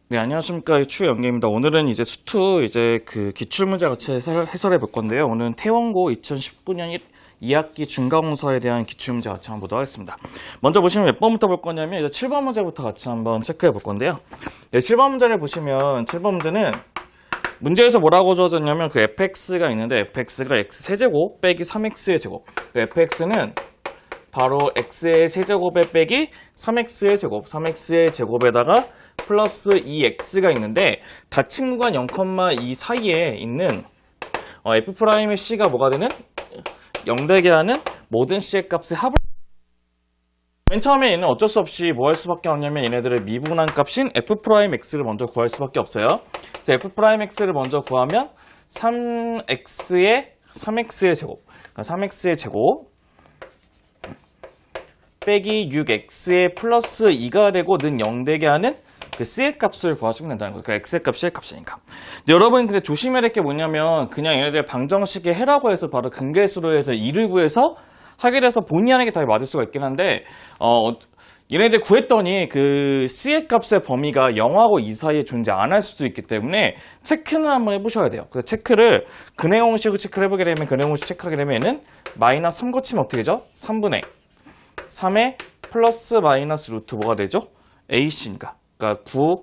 네, 안녕하십니까. 추영계입니다. 오늘은 이제 수투 그 기출문제 같이 해설해 볼 건데요. 오늘은 태원고 2019년 2학기 중간고사에 대한 기출문제 같이 한번 보도록 하겠습니다. 먼저 보시면 몇 번부터 볼 거냐면 이제 7번 문제부터 같이 한번 체크해 볼 건데요. 네, 7번 문제를 보시면 7번 문제는 문제에서 뭐라고 주어졌냐면 그 fx가 있는데 fx가 x 세제곱 빼기 3x의 제곱. 그 fx는 바로 x의 세제곱에 빼기 3x의 제곱, 3x의 제곱에다가 플러스 2x가 있는데 닫힌 구간 0,2 사이에 있는 f'의 c가 뭐가 되는? 0되게 하는 모든 c의 값의 합을 맨 처음에 얘는 어쩔 수 없이 뭐 할 수밖에 없냐면 얘네들의 미분한 값인 f'x를 먼저 구할 수밖에 없어요. 그래서 f'x를 먼저 구하면 3x의 제곱, 그러니까 3x의 제곱 빼기 6x의 플러스 2가 되고 는 0되게 하는 그 c의 값을 구하시면 된다는 거예요. 그러니까 x의 값, c의 값이니까. 근데 여러분 근데 조심해야 될 게 뭐냐면 그냥 얘네들 방정식에 해라고 해서 바로 근계수로 해서 2를 구해서 하게 돼서 본의 아니게 답이 맞을 수가 있긴 한데 얘네들 구했더니 그 c의 값의 범위가 0하고 2 사이에 존재 안 할 수도 있기 때문에 체크는 한번 해보셔야 돼요. 그래서 체크를 근해 공식으로 체크를 해보게 되면 근해 공식 체크하게 되면 얘는 마이너스 3 고치면 어떻게 되죠? 3분의 3에 플러스 마이너스 루트 뭐가 되죠? ac니까. 그러니까 9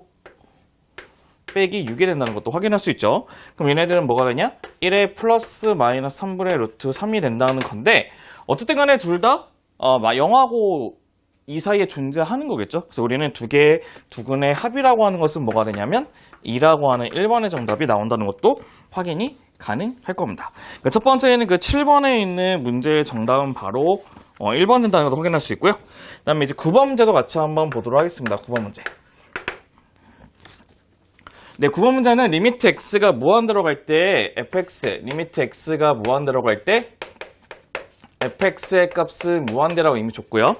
빼기 6이 된다는 것도 확인할 수 있죠. 그럼 얘네들은 뭐가 되냐? 1에 플러스 마이너스 3분의 루트 3이 된다는 건데 어쨌든 간에 둘 다 0하고 2 사이에 존재하는 거겠죠. 그래서 우리는 두근의 합이라고 하는 것은 뭐가 되냐면 2라고 하는 1번의 정답이 나온다는 것도 확인이 가능할 겁니다. 그러니까 첫 번째는 그 7번에 있는 문제의 정답은 바로 1번 된다는 것도 확인할 수 있고요. 그 다음에 이제 9번 문제도 같이 한번 보도록 하겠습니다. 9번 문제. 네, 9번 문제는 리미트 x가 무한대로 갈 때 fx, 리미트 x가 무한대로 갈 때 fx의 값은 무한대라고 이미 줬고요.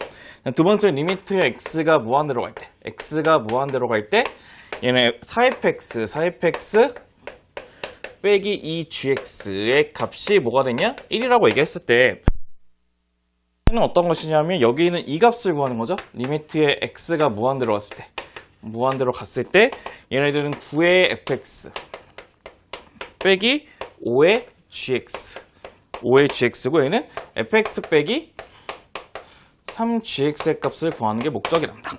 두 번째 리미트 x가 무한대로 갈 때, x가 무한대로 갈 때 얘네 4fx 빼기 2gx의 값이 뭐가 되냐? 1이라고 얘기했을 때 는 어떤 것이냐면 여기 있는 이 값을 구하는 거죠. 리미트의 x가 무한대로 갔을 때 얘네들은 9의 fx 빼기 5의 gx고 얘는 fx 빼기 3gx의 값을 구하는 게 목적이랍니다.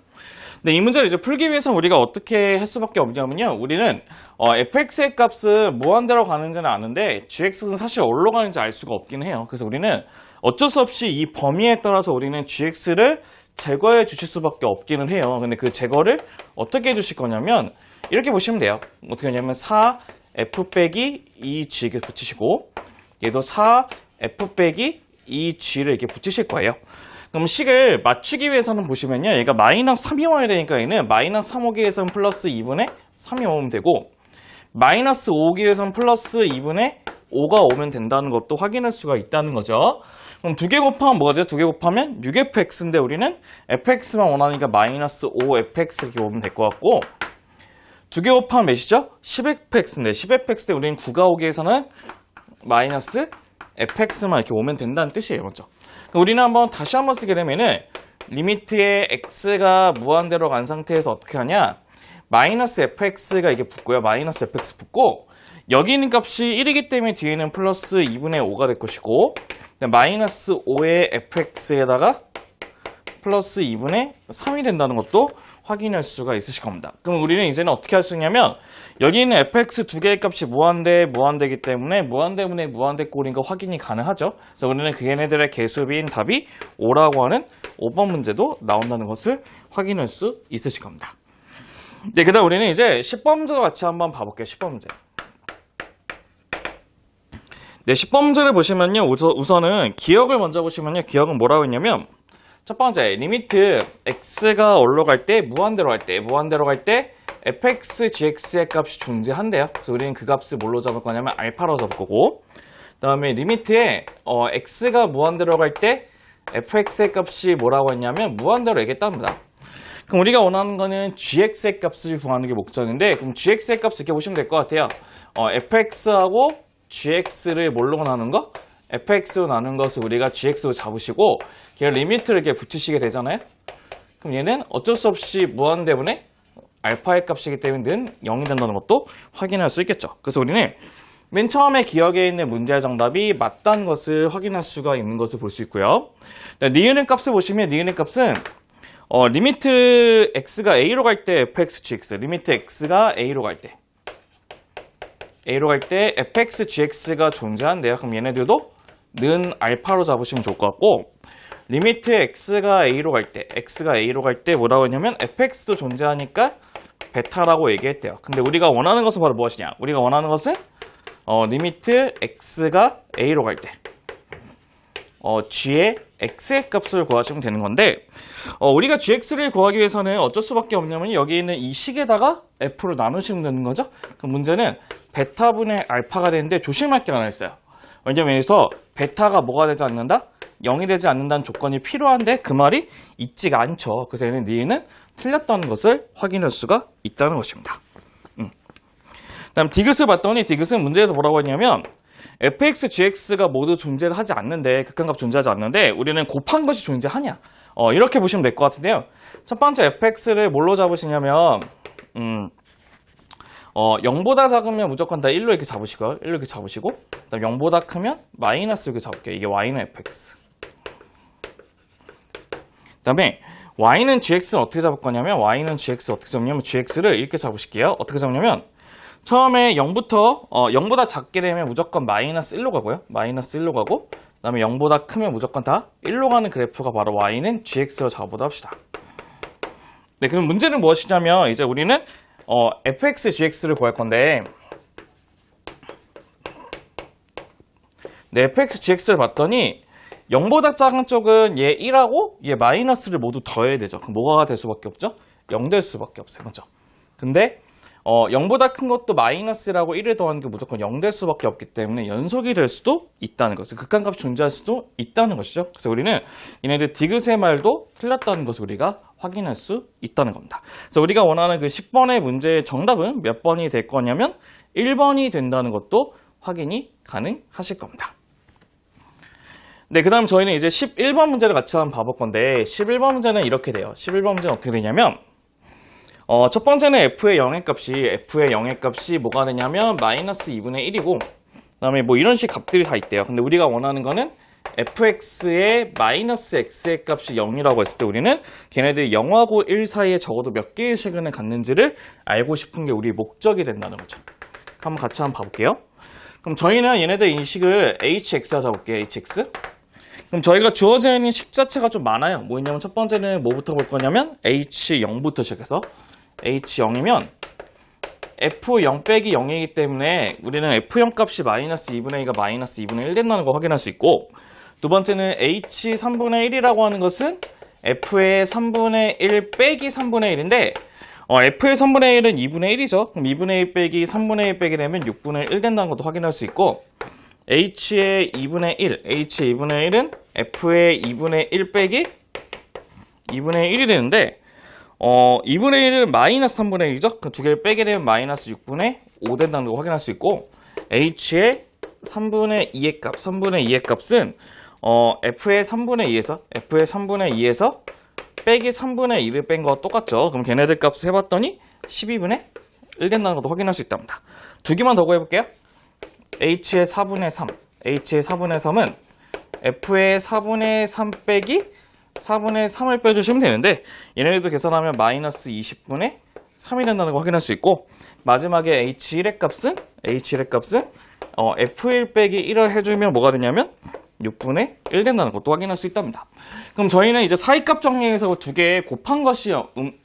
근데 이 문제를 이제 풀기 위해서 우리가 어떻게 할 수밖에 없냐면요. 우리는 fx의 값은 무한대로 가는지는 아는데 gx는 사실 어디로 가는지 알 수가 없긴 해요. 그래서 우리는 어쩔 수 없이 이 범위에 따라서 우리는 gx를 제거해 주실 수밖에 없기는 해요. 근데 그 제거를 어떻게 해 주실 거냐면 이렇게 보시면 돼요. 어떻게 하냐면 4f 빼기 2g 붙이시고 얘도 4f 빼기 2g를 이렇게 붙이실 거예요. 그럼 식을 맞추기 위해서는 보시면요. 얘가 마이너스 3이 와야 되니까 얘는 마이너스 3 오기 위해서는 플러스 2분의 3이 오면 되고 마이너스 5 오기 위해서는 플러스 2분의 5가 오면 된다는 것도 확인할 수가 있다는 거죠. 그럼 2개 곱하면 뭐가 돼요? 2개 곱하면 6fx인데 우리는 fx만 원하니까 마이너스 5fx 이렇게 오면 될 것 같고 2개 곱하면 몇이죠? 10fx인데 10fx 때 우리는 9가 오기 위해서는 마이너스 fx만 이렇게 오면 된다는 뜻이에요. 맞죠? 우리는 다시 한번 쓰게 되면은 리미트의 x가 무한대로 간 상태에서 어떻게 하냐? 마이너스 fx가 이게 붙고요. 마이너스 fx 붙고 여기 있는 값이 1이기 때문에 뒤에는 플러스 2분의 5가 될 것이고 마이너스 5의 fx에다가 플러스 2분의 3이 된다는 것도 확인할 수가 있으실 겁니다. 그럼 우리는 이제는 어떻게 할 수 있냐면 여기 있는 fx 두 개의 값이 무한대이기 때문에 무한대분의 무한대 꼴인 거 확인이 가능하죠. 그래서 우리는 그 얘네들의 개수비인 답이 5라고 하는 5번 문제도 나온다는 것을 확인할 수 있으실 겁니다. 네, 그 다음 우리는 이제 10번 문제도 같이 한번 봐볼게요. 10번 문제. 네, 10번 문제를 보시면요. 우선은 기억을 먼저 보시면요. 기억은 뭐라고 했냐면 첫 번째, 리미트 x가 어디로 갈 때? 무한대로 갈 때 fx, gx의 값이 존재한대요. 그래서 우리는 그 값을 뭘로 잡을 거냐면 알파로 잡을 거고 그 다음에 리미트에 x가 무한대로 갈 때 fx의 값이 뭐라고 했냐면 무한대로 얘기했답니다. 그럼 우리가 원하는 거는 gx의 값을 구하는 게 목적인데 그럼 gx의 값을 이렇게 보시면 될 것 같아요. fx하고 gx를 뭘로 나눈 거? fx로 나눈 것을 우리가 gx로 잡으시고 걔 리미트를 이렇게 붙이시게 되잖아요. 그럼 얘는 어쩔 수 없이 무한대분의 알파의 값이기 때문에 는 0이 된다는 것도 확인할 수 있겠죠. 그래서 우리는 맨 처음에 기억에 있는 문제의 정답이 맞다는 것을 확인할 수가 있는 것을 볼 수 있고요. 니은의 값을 보시면 니은의 값은 리미트 x가 a로 갈 때 fx gx, 리미트 x가 a로 갈 때 fx gx가 존재한대요. 그럼 얘네들도 는 알파로 잡으시면 좋을 것 같고, 리미트 x가 a로 갈 때 뭐라고 했냐면 fx도 존재하니까 베타라고 얘기했대요. 근데 우리가 원하는 것은 바로 무엇이냐? 우리가 원하는 것은 리미트 x가 a로 갈 때 g의 x의 값을 구하시면 되는 건데, 우리가 gx를 구하기 위해서는 어쩔 수밖에 없냐면 여기 있는 이 식에다가 f로 나누시면 되는 거죠. 그 문제는 베타분의 알파가 되는데 조심할 게 하나 있어요. 왜냐면 여기서 베타가 뭐가 되지 않는다? 0이 되지 않는다는 조건이 필요한데 그 말이 있지가 않죠. 그래서 얘는 니은은 틀렸다는 것을 확인할 수가 있다는 것입니다. 다음 디귿을 봤더니 디귿은 문제에서 뭐라고 했냐면 fx, gx가 모두 존재를 하지 않는데, 극한값 존재하지 않는데 우리는 곱한 것이 존재하냐? 이렇게 보시면 될 것 같은데요. 첫 번째 fx를 뭘로 잡으시냐면 0보다 작으면 무조건 다 1로 이렇게 잡으시고요. 1로 이렇게 잡으시고, 그다음 0보다 크면 마이너스 이렇게 잡을게요. 이게 y는 fx. 그다음에 y는 gx는 어떻게 잡을 거냐면 gx를 이렇게 잡으실게요. 어떻게 잡냐면 처음에 0보다 작게 되면 무조건 마이너스 1로 가고요. 마이너스 1로 가고, 그 다음에 0보다 크면 무조건 다 1로 가는 그래프가 바로 y는 gx로 잡아보도록 합시다. 네, 그럼 문제는 무엇이냐면 이제 우리는 fx, gx를 구할 건데, 네, fx, gx를 봤더니 0보다 작은 쪽은 얘 1하고 얘 마이너스를 모두 더해야 되죠. 그럼 뭐가 될 수밖에 없죠? 0 될 수밖에 없어요. 그렇죠? 근데 0보다 큰 것도 마이너스라고 1을 더하는 게 무조건 0 될 수밖에 없기 때문에 연속이 될 수도 있다는 거죠. 극한값이 존재할 수도 있다는 것이죠. 그래서 우리는 얘네들 디귿의 말도 틀렸다는 것을 우리가 확인할 수 있다는 겁니다. 그래서 우리가 원하는 그 10번의 문제의 정답은 몇 번이 될 거냐면 1번이 된다는 것도 확인이 가능하실 겁니다. 네, 그 다음 저희는 이제 11번 문제를 같이 한번 봐볼 건데, 11번 문제는 이렇게 돼요. 11번 문제는 어떻게 되냐면 첫 번째는 f의 0의 값이 뭐가 되냐면 마이너스 2분의 1이고, 그 다음에 뭐 이런 식 값들이 다 있대요. 근데 우리가 원하는 거는 fx의 마이너스 x의 값이 0이라고 했을 때 우리는 걔네들이 0하고 1 사이에 적어도 몇 개의 시간을 갖는지를 알고 싶은 게 우리 목적이 된다는 거죠. 한번 같이 한번 봐볼게요. 그럼 저희는 얘네들 이 식을 hx라 잡을게요. hx. 그럼 저희가 주어져 있는 식 자체가 좀 많아요. 뭐냐면 첫 번째는 뭐부터 볼 거냐면 h0부터 시작해서 h0이면 f0 빼기 0이기 때문에 우리는 f0 값이 마이너스 2분의 2가 마이너스 2분의 1 된다는 거 확인할 수 있고, 두 번째는 h3분의 1이라고 하는 것은 f의 3분의 1 빼기 3분의 1인데 f의 3분의 1은 2분의 1이죠. 그럼 2분의 1 빼기 3분의 1 빼게 되면 6분의 1 된다는 것도 확인할 수 있고, h의 2분의 1은 f의 2분의 1 빼기 2분의 1이 되는데 2분의 1은 마이너스 3분의 1이죠. 그 두 개를 빼게 되면 마이너스 6분의 5 된다는 걸 확인할 수 있고, h의 3분의 2의 값은 f의 3분의 2에서 빼기 3분의 1을 뺀 거와 똑같죠. 그럼 걔네들 값을 해봤더니 12분의 1 된다는 것도 확인할 수 있답니다. 두 개만 더 구해볼게요. h의 4분의 3은 f의 4분의 3 빼기 4분의 3을 빼주시면 되는데, 얘네들도 계산하면 마이너스 20분의 3이 된다는 걸 확인할 수 있고, 마지막에 h1의 값은 f1 빼기 1을 해주면 뭐가 되냐면 6분의 1 된다는 것도 확인할 수 있답니다. 그럼 저희는 이제 사이값 정리해서 두 개 곱한 것이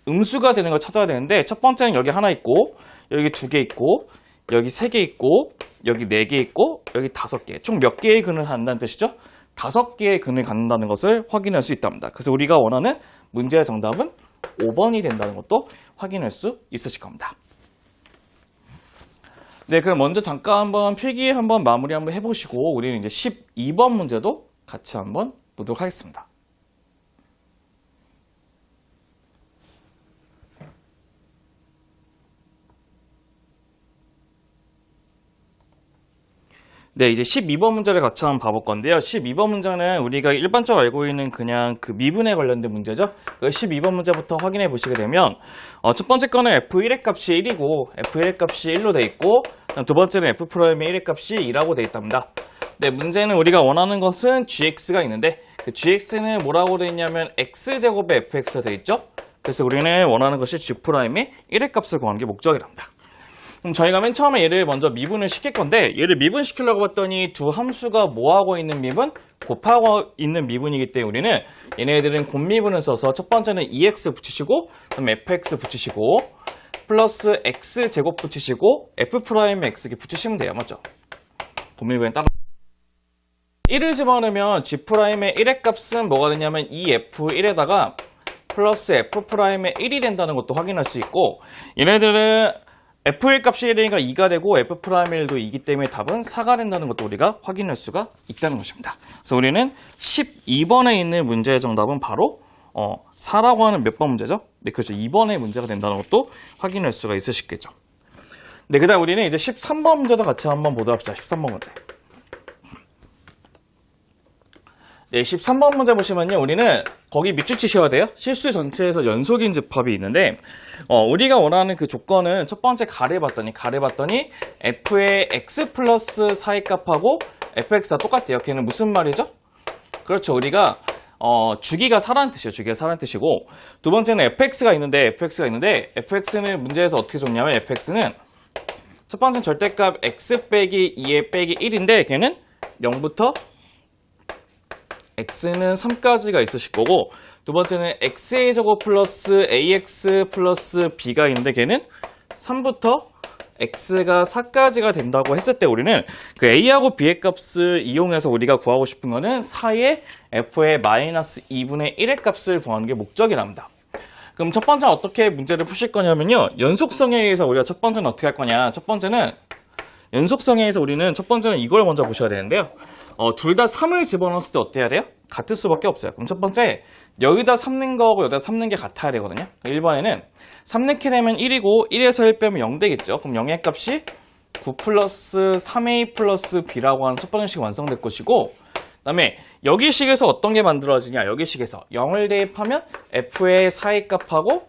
음수가 되는 걸 찾아야 되는데, 첫 번째는 여기 하나 있고, 여기 두 개 있고, 여기 세 개 있고, 여기 네 개 있고, 여기 5개. 총 몇 개의 근을 갖는다는 뜻이죠? 5개의 근을 갖는다는 것을 확인할 수 있답니다. 그래서 우리가 원하는 문제의 정답은 5번이 된다는 것도 확인할 수 있으실 겁니다. 네, 그럼 먼저 잠깐 한번 필기 한번 마무리 한번 해보시고 우리는 이제 12번 문제도 같이 한번 보도록 하겠습니다. 네, 이제 12번 문제를 같이 한번 봐볼 건데요. 12번 문제는 우리가 일반적으로 알고 있는 그냥 그 미분에 관련된 문제죠. 그 12번 문제부터 확인해 보시게 되면 첫 번째 거는 f1의 값이 1이고 f1의 값이 1로 돼 있고 두 번째는 f''의 1의 값이 2라고 돼 있답니다. 네, 문제는 우리가 원하는 것은 gx가 있는데 그 gx는 뭐라고 돼 있냐면 x제곱에 fx가 돼 있죠. 그래서 우리는 원하는 것이 g'의 1의 값을 구하는 게 목적이랍니다. 그럼 저희가 맨 처음에 얘를 먼저 미분을 시킬 건데 얘를 미분시키려고 봤더니 두 함수가 뭐하고 있는 미분? 곱하고 있는 미분이기 때문에 우리는 얘네들은 곱미분을 써서 첫 번째는 2x 붙이시고 그다음에 fx 붙이시고 플러스 x제곱 붙이시고 f'x 붙이시면 돼요. 맞죠? 곱미분에 따라 1을 집어넣으면 g'의 1의 값은 뭐가 되냐면 2f1에다가 플러스 f'의 1이 된다는 것도 확인할 수 있고 얘네들은 f1 값이 1이니까 2가 되고 f'1도 2이기 때문에 답은 4가 된다는 것도 우리가 확인할 수가 있다는 것입니다. 그래서 우리는 12번에 있는 문제의 정답은 바로 4라고 하는 몇 번 문제죠? 네, 그렇죠. 2번의 문제가 된다는 것도 확인할 수가 있으시겠죠. 네, 그 다음 우리는 이제 13번 문제도 같이 한번 보도록 합시다. 13번 문제. 네, 13번 문제 보시면요. 우리는 거기 밑줄 치셔야 돼요. 실수 전체에서 연속인 집합이 있는데 우리가 원하는 그 조건은 첫 번째 가를 봤더니 f의 x 플러스 4의 값하고 fx가 똑같대요. 걔는 무슨 말이죠? 그렇죠. 우리가 주기가 4라는 뜻이에요. 주기가 4라는 뜻이고 두 번째는 fx가 있는데 fx는 문제에서 어떻게 줬냐면 fx는 첫 번째는 절대값 x 빼기 2의 빼기 1인데 걔는 0부터 x는 3까지가 있으실 거고 두 번째는 x의 제곱 플러스 ax 플러스 b가 있는데 걔는 3부터 x가 4까지가 된다고 했을 때 우리는 그 a하고 b의 값을 이용해서 우리가 구하고 싶은 거는 4의 f의 마이너스 2분의 1의 값을 구하는 게 목적이랍니다. 그럼 첫 번째는 어떻게 문제를 푸실 거냐면요. 연속성에 의해서 우리가 첫 번째는 어떻게 할 거냐. 첫 번째는 연속성에 의해서 우리는 첫 번째는 이걸 먼저 보셔야 되는데요. 둘 다 3을 집어넣었을 때 어때야 돼요? 같을 수밖에 없어요. 그럼 첫 번째, 여기다 3 넣은 거하고 여기다 3 넣은 게 같아야 되거든요. 1번에는 3 넣게 되면 1이고 1에서 1 빼면 0 되겠죠. 그럼 0의 값이 9 플러스 3a 플러스 b라고 하는 첫 번째 식 완성될 것이고 그 다음에 여기식에서 어떤 게 만들어지냐. 여기식에서 0을 대입하면 f의 4의 값하고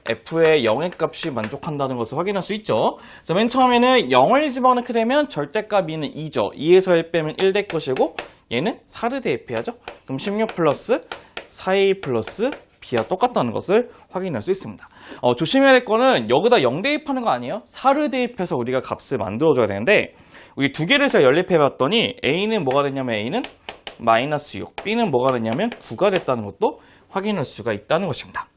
f의 0의 값이 만족한다는 것을 확인할 수 있죠. 그래서 맨 처음에는 0을 집어넣게 되면 절대값 2는 2죠. 2에서 1 빼면 1 될 것이고 얘는 4를 대입해야죠. 그럼 16 플러스 4a 플러스 b와 똑같다는 것을 확인할 수 있습니다. 조심해야 될 거는 여기다 0 대입하는 거 아니에요. 4를 대입해서 우리가 값을 만들어줘야 되는데 우리 두 개를 제가 연립해봤더니 a는 뭐가 됐냐면 a는 마이너스 6, b는 뭐가 됐냐면 9가 됐다는 것도 확인할 수가 있다는 것입니다.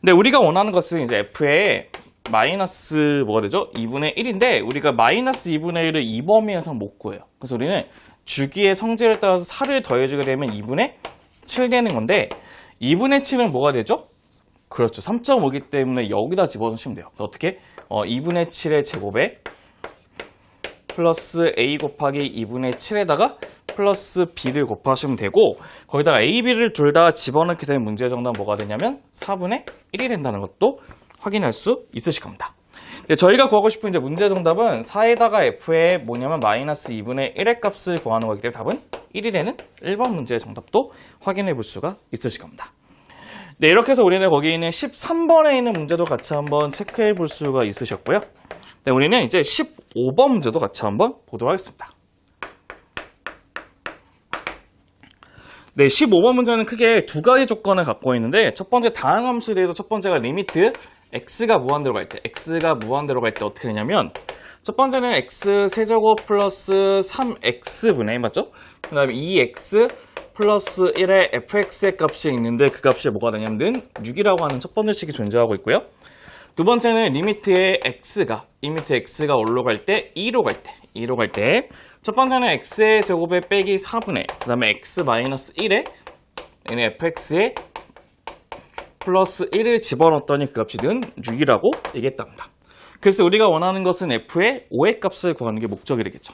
근데 우리가 원하는 것은 이제 f의 마이너스 뭐가 되죠? 2분의 1인데 우리가 마이너스 2분의 1을 2범위에서 못 구해요. 그래서 우리는 주기의 성질에 따라서 4를 더해주게 되면 2분의 7 되는 건데 2분의 7은 뭐가 되죠? 그렇죠. 3.5이기 때문에 여기다 집어넣으시면 돼요. 어떻게? 2분의 7의 제곱에 플러스 a 곱하기 2분의 7에다가 플러스 b를 곱하시면 되고 거기다가 a, b를 둘 다 집어넣게 되면 문제의 정답은 뭐가 되냐면 4분의 1이 된다는 것도 확인할 수 있으실 겁니다. 저희가 구하고 싶은 이제 문제의 정답은 4에다가 f의 뭐냐면 마이너스 2분의 1의 값을 구하는 거기 때문에 답은 1이 되는 1번 문제의 정답도 확인해 볼 수가 있으실 겁니다. 네, 이렇게 해서 우리는 거기 있는 13번에 있는 문제도 같이 한번 체크해 볼 수가 있으셨고요. 네, 우리는 이제 15번 문제도 같이 한번 보도록 하겠습니다. 네, 15번 문제는 크게 두 가지 조건을 갖고 있는데 첫 번째 다항함수에 대해서 첫 번째가 리미트 x가 무한대로 갈 때 어떻게 되냐면 첫 번째는 x 세제곱 플러스 3x분의 맞죠? 그 다음에 2x 플러스 1의 fx의 값이 있는데 그 값이 뭐가 되냐면 6이라고 하는 첫 번째 식이 존재하고 있고요. 두 번째는 리미트 x가 올라갈 때 2로 갈 때 첫 번째는 x의 제곱에 빼기 4분의 그 다음에 x 마이너스 1에 얘는 fx에 플러스 1을 집어넣었더니 그 값이 는 6이라고 얘기했답니다. 그래서 우리가 원하는 것은 f의 5의 값을 구하는 게 목적이 되겠죠.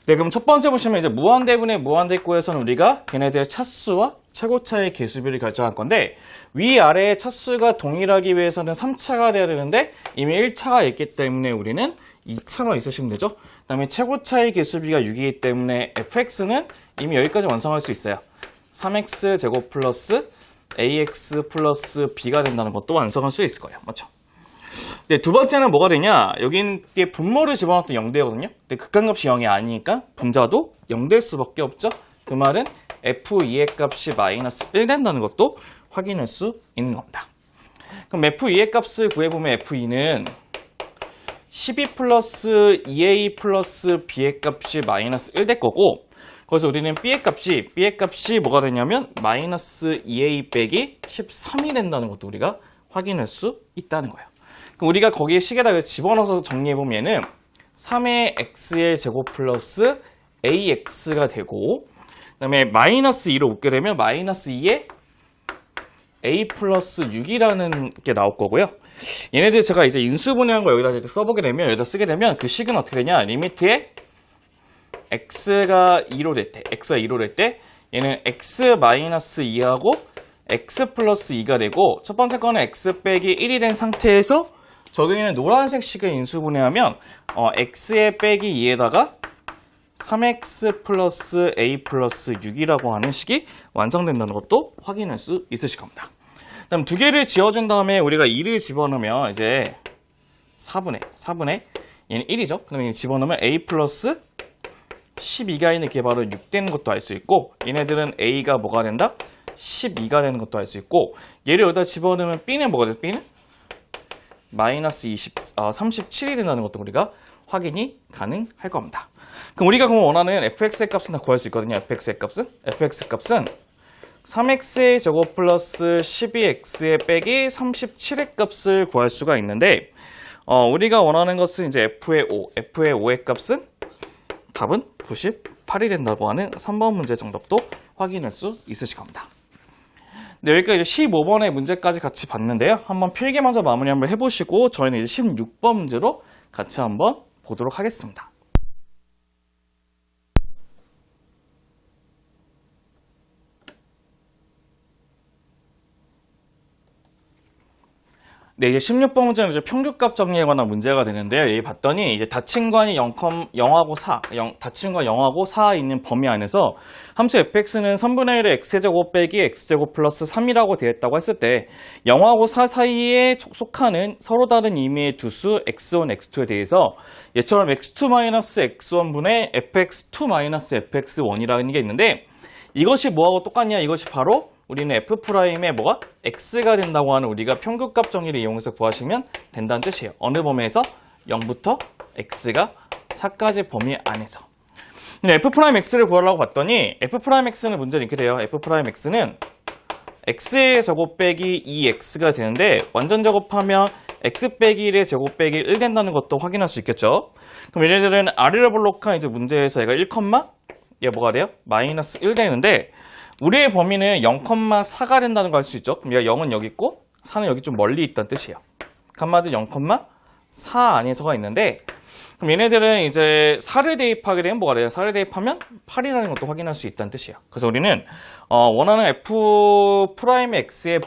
네, 그럼 첫 번째 보시면 이제 무한대분의 무한대꼴에서는 우리가 걔네들의 차수와 최고차의 개수비를 결정할 건데 위아래의 차수가 동일하기 위해서는 3차가 돼야 되는데 이미 1차가 있기 때문에 우리는 2차가 있으시면 되죠. 그 다음에 최고차의 개수비가 6이기 때문에 fx는 이미 여기까지 완성할 수 있어요. 3x 제곱 플러스 ax 플러스 b가 된다는 것도 완성할 수 있을 거예요. 맞죠? 네, 두 번째는 뭐가 되냐? 여기에 분모를 집어넣었더니 0대거든요. 근데 극한값이 0이 아니니까 분자도 0될 수밖에 없죠. 그 말은 f2의 값이 마이너스 1 된다는 것도 확인할 수 있는 겁니다. 그럼 f2의 값을 구해보면 f2는 12 플러스 2a 플러스 b의 값이 마이너스 1 될 거고 그래서 우리는 b의 값이 뭐가 되냐면 마이너스 2a 빼기 13이 된다는 것도 우리가 확인할 수 있다는 거예요. 그럼 우리가 거기에 식에다가 집어넣어서 정리해보면 얘는 3의 x의 제곱 플러스 ax가 되고 그 다음에 마이너스 2로 묶게 되면 마이너스 2의 a 플러스 6이라는 게 나올 거고요. 얘네들 제가 이제 인수분해한 거 여기다 이렇게 써보게 되면 여기다 쓰게 되면 그 식은 어떻게 되냐? 리미트에 x가 2로 될 때 얘는 x 마이너스 2하고 x 플러스 2가 되고 첫 번째 거는 x 빼기 1이 된 상태에서 저기는 노란색 식을 인수분해하면 x의 빼기 2에다가 3x 플러스 a 플러스 6이라고 하는 식이 완성된다는 것도 확인할 수 있으실 겁니다. 그다음 두 개를 지어준 다음에 우리가 2를 집어넣으면 이제 4분의 얘는 1이죠. 그러면 집어넣으면 a 플러스 12가 있는 게 바로 6 되는 것도 알 수 있고 얘네들은 a가 뭐가 된다? 12가 되는 것도 알 수 있고 얘를 여기다 집어넣으면 b는 뭐가 돼? b는 마이너스 37이 된다는 것도 우리가 확인이 가능할 겁니다. 그럼 우리가 원하는 fx의 값은 다 구할 수 있거든요. fx의 값은 3x의 제곱 플러스 12x의 빼기 37의 값을 구할 수가 있는데 우리가 원하는 것은 이제 f의 5의 값은 답은 98이 된다고 하는 3번 문제 정답도 확인할 수 있으실 겁니다. 네, 여기까지 이제 15번의 문제까지 같이 봤는데요. 한번 필기 먼저 마무리 한번 해보시고 저희는 이제 16번 문제로 같이 한번 보도록 하겠습니다. 네, 이제 16번 문제는 이제 평균값 정리에 관한 문제가 되는데요. 여기 봤더니 이제 닫힌관이 0하고 4, 닫힌관 0하고 4 있는 범위 안에서 함수 fx는 3분의 1의 x제곱 빼기 x제곱 플러스 3이라고 되어 있다고 했을 때 0하고 4 사이에 속하는 서로 다른 의미의 두 수 x1, x2에 대해서 얘처럼 x2-x1분의 fx2-fx1이라는 게 있는데 이것이 뭐하고 똑같냐? 이것이 바로 우리는 f'의 뭐가? x가 된다고 하는 우리가 평균값 정의를 이용해서 구하시면 된다는 뜻이에요. 어느 범위에서? 0부터 x가 4까지 범위 안에서. 근데 f'x를 구하려고 봤더니 f'x는 문제는 이렇게 돼요. f'x는 x의 제곱 빼기 2x가 되는데 완전 제곱하면 x 빼기 1의 제곱 빼기 1 된다는 것도 확인할 수 있겠죠. 그럼 얘네들은 아래를 볼록한 이제 문제에서 얘가 1, 얘 뭐가 돼요? 마이너스 1 되는데 우리의 범위는 0,4가 된다는 걸 알 수 있죠. 그럼 얘가 0은 여기 있고 4는 여기 좀 멀리 있다는 뜻이에요. 간마드 0,4 안에서가 있는데 그럼 얘네들은 이제 4를 대입하게 되면 뭐가 돼요? 4를 대입하면 8이라는 것도 확인할 수 있다는 뜻이에요. 그래서 우리는 원하는 f'x의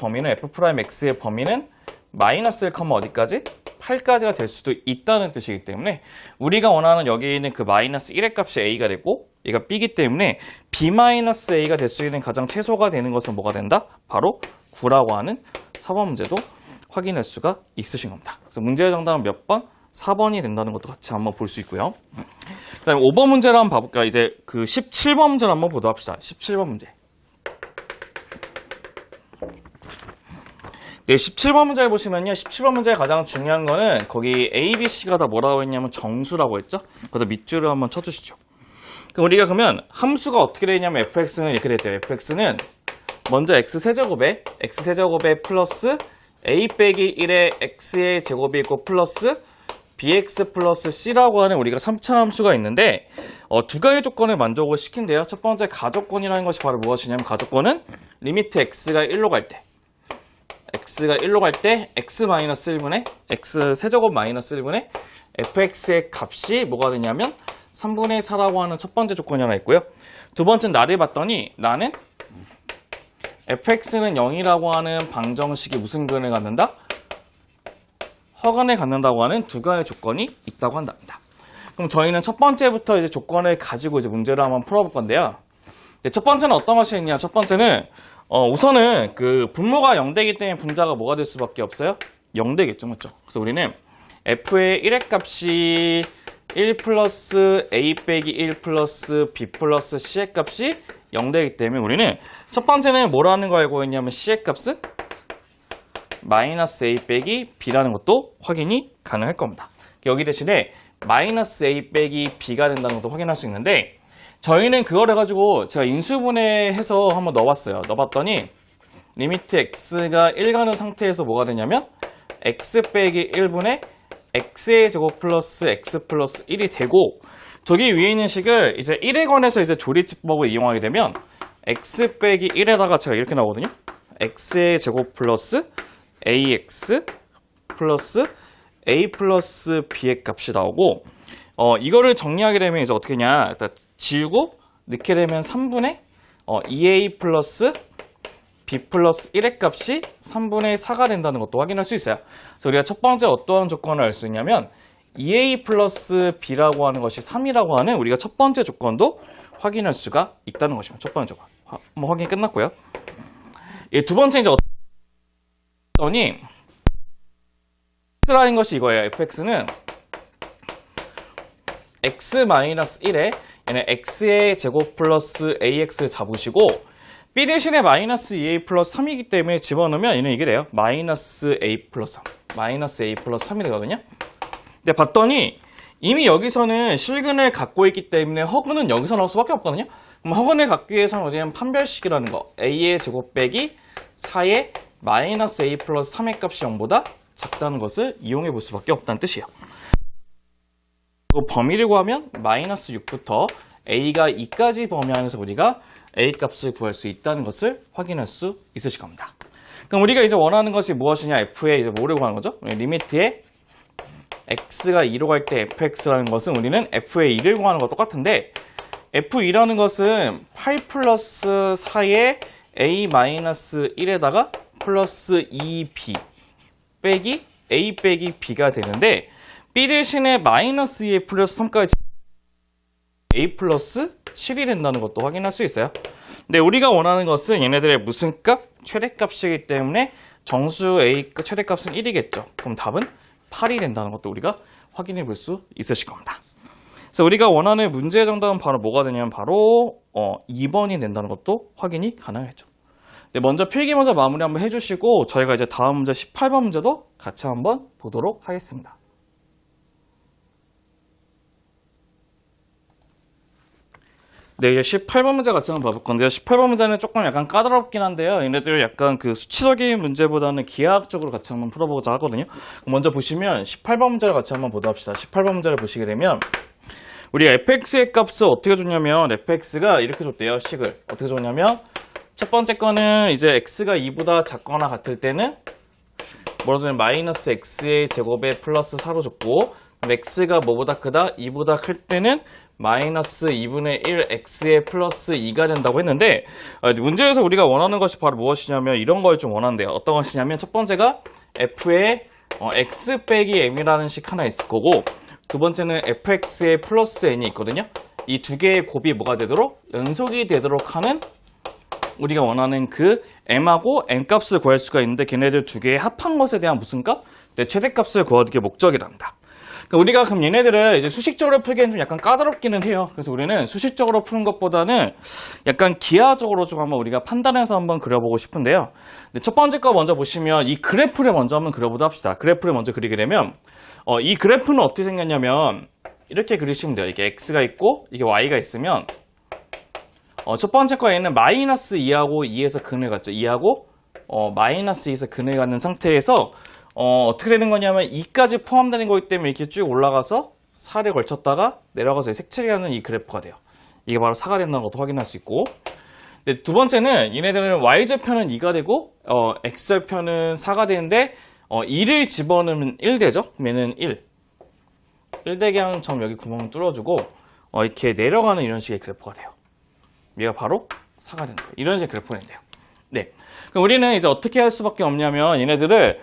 범위는 마이너스 1, 어디까지? 8까지가 될 수도 있다는 뜻이기 때문에 우리가 원하는 여기 있는 그 마이너스 1의 값이 a가 되고 얘가 b이기 때문에 b-a가 될 수 있는 가장 최소가 되는 것은 뭐가 된다? 바로 9라고 하는 4번 문제도 확인할 수가 있으신 겁니다. 그래서 문제의 정답은 몇 번? 4번이 된다는 것도 같이 한번 볼 수 있고요. 그 다음에 5번 문제를 한번 봐볼까요? 이제 그 17번 문제를 한번 보도록 합시다. 17번 문제. 네, 17번 문제를 보시면요. 17번 문제의 가장 중요한 거는 거기 A, B, C가 다 뭐라고 했냐면 정수라고 했죠? 거기다 밑줄을 한번 쳐주시죠. 그럼 우리가 그러면 함수가 어떻게 되냐면 fx는 이렇게 됐대요. fx는 먼저 x세제곱에 플러스 a 빼기 1의 x의 제곱이 있고 플러스 bx 플러스 c라고 하는 우리가 3차 함수가 있는데 두 가지 조건을 만족을 시킨대요. 첫 번째 가조건이라는 것이 바로 무엇이냐면 가조건은 리미트 x가 1로 갈 때 x-1분의 x 세제곱 마이너스 1분의 fx의 값이 뭐가 되냐면 3분의 4라고 하는 첫 번째 조건이 하나 있고요. 두 번째는 나를 봤더니 나는 fx는 0이라고 하는 방정식이 무슨 근을 갖는다? 허근을 갖는다고 하는 두 가지 조건이 있다고 한답니다. 그럼 저희는 첫 번째부터 이제 조건을 가지고 이제 문제를 한번 풀어볼 건데요. 첫 번째는 어떤 것이 있냐? 첫 번째는 우선은 그 분모가 0되기 때문에 분자가 뭐가 될 수밖에 없어요? 0되겠죠, 맞죠? 그래서 우리는 f의 1의 값이 1 플러스 a 빼기 1 플러스 b 플러스 c의 값이 0되기 때문에 우리는 첫 번째는 뭐라는 거 알고 있냐면 c의 값은 마이너스 a 빼기 b라는 것도 확인이 가능할 겁니다. 여기 대신에 마이너스 a 빼기 b가 된다는 것도 확인할 수 있는데 저희는 그걸 해가지고 제가 인수분해해서 한번 넣어봤어요. 넣어봤더니 리미트 x가 1 가는 상태에서 뭐가 되냐면 x 빼기 1분의 x의 제곱 플러스 x 플러스 1이 되고 저기 위에 있는 식을 이제 1에 관해서 이제 조리집법을 이용하게 되면 x 빼기 1에다가 제가 이렇게 나오거든요. x의 제곱 플러스 ax 플러스 a 플러스 b의 값이 나오고 이거를 정리하게 되면 이제 어떻게 하냐 일단 지우고 넣게 되면 3분의 2a 플러스 b 플러스 1의 값이 3분의 4가 된다는 것도 확인할 수 있어요. 그래서 우리가 첫 번째 어떠한 조건을 알 수 있냐면 2a 플러스 b라고 하는 것이 3이라고 하는 우리가 첫 번째 조건도 확인할 수가 있다는 것입니다. 첫 번째 조건. 뭐 확인이 끝났고요. 두 번째 이제 어떠니 x라는 것이 이거예요. fx는 x-1에 얘는 x의 제곱 플러스 ax를 잡으시고 b 대신에 마이너스 2a 플러스 3이기 때문에 집어넣으면 얘는 이게 돼요. 마이너스 a 플러스 3. 마이너스 a 플러스 3이 되거든요. 근데 봤더니 이미 여기서는 실근을 갖고 있기 때문에 허근은 여기서 나올 수밖에 없거든요. 그럼 허근을 갖기 위해서는 어디냐면 판별식이라는 거. a의 제곱 빼기 4의 마이너스 a 플러스 3의 값이 0보다 작다는 것을 이용해 볼 수밖에 없다는 뜻이에요. 범위를 구하면 마이너스 6부터 a가 2까지 범위 안에서 우리가 a 값을 구할 수 있다는 것을 확인할 수 있으실 겁니다. 그럼 우리가 이제 원하는 것이 무엇이냐? f의 이제 뭐를 구하는 거죠? 리미트에 x가 2로 갈 때 fx라는 것은 우리는 f의 2를 구하는 것과 똑같은데 f2라는 것은 8 플러스 4의 a 마이너스 1에다가 플러스 2b 빼기 a 빼기 b가 되는데 b 대신에 마이너스 2에 플러스 3까지 a 플러스 7이 된다는 것도 확인할 수 있어요. 근데 우리가 원하는 것은 얘네들의 무슨 값? 최대값이기 때문에 정수 a 최대값은 1이겠죠. 그럼 답은 8이 된다는 것도 우리가 확인해 볼 수 있으실 겁니다. 그래서 우리가 원하는 문제의 정답은 바로 뭐가 되냐면 바로 2번이 된다는 것도 확인이 가능하겠죠. 먼저 필기 먼저 마무리 한번 해주시고 저희가 이제 다음 문제 18번 문제도 같이 한번 보도록 하겠습니다. 네, 이제 18번 문제 같이 한번 봐볼 건데요. 18번 문제는 조금 약간 까다롭긴 한데요. 얘네들 약간 그 수치적인 문제보다는 기하학적으로 같이 한번 풀어보고자 하거든요. 먼저 보시면 18번 문제를 같이 한번 보도록 합시다. 18번 문제를 보시게 되면 우리가 fx의 값을 어떻게 줬냐면 fx가 이렇게 줬대요. 식을 어떻게 줬냐면 첫 번째 거는 이제 x가 2보다 작거나 같을 때는 뭐라 줬냐면 마이너스 x의 제곱에 플러스 4로 줬고 x가 뭐보다 크다? 2보다 클 때는 마이너스 2분의 1 x의 플러스 2가 된다고 했는데 문제에서 우리가 원하는 것이 바로 무엇이냐면 이런 걸 좀 원한대요. 어떤 것이냐면 첫 번째가 f의 x 빼기 m이라는 식 하나 있을 거고 두 번째는 fx의 플러스 n이 있거든요. 이 두 개의 곱이 뭐가 되도록 연속이 되도록 하는 우리가 원하는 그 m하고 n 값을 구할 수가 있는데 걔네들 두 개의 합한 것에 대한 무슨 값? 최대값을 구하는 게 목적이랍니다. 그러니까 우리가 그럼 얘네들을 이제 수식적으로 풀기에는 좀 약간 까다롭기는 해요. 그래서 우리는 수식적으로 푸는 것보다는 약간 기하적으로 좀 한번 우리가 판단해서 한번 그려보고 싶은데요. 첫 번째 거 먼저 보시면 이 그래프를 먼저 한번 그려보도록 합시다. 그래프를 먼저 그리게 되면 이 그래프는 어떻게 생겼냐면 이렇게 그리시면 돼요. 이게 x가 있고 이게 y가 있으면 첫 번째 거에는 마이너스 2하고 2에서 근을 갖죠. 2하고 마이너스 2에서 근을 갖는 상태에서 어떻게 되는 거냐면 2까지 포함되는 거기 때문에 이렇게 쭉 올라가서 4를 걸쳤다가 내려가서 색칠하는 이 그래프가 돼요. 이게 바로 4가 된다는 것도 확인할 수 있고 두 번째는 얘네들은 y절편은 2가 되고 x절편은 4가 되는데 2를 집어넣으면 1 되죠? 그러면 1 되게 하는 점 여기 구멍을 뚫어주고 이렇게 내려가는 이런 식의 그래프가 돼요. 얘가 바로 4가 된다. 이런 식의 그래프가 된대요. 네. 그럼 우리는 이제 어떻게 할 수밖에 없냐면 얘네들을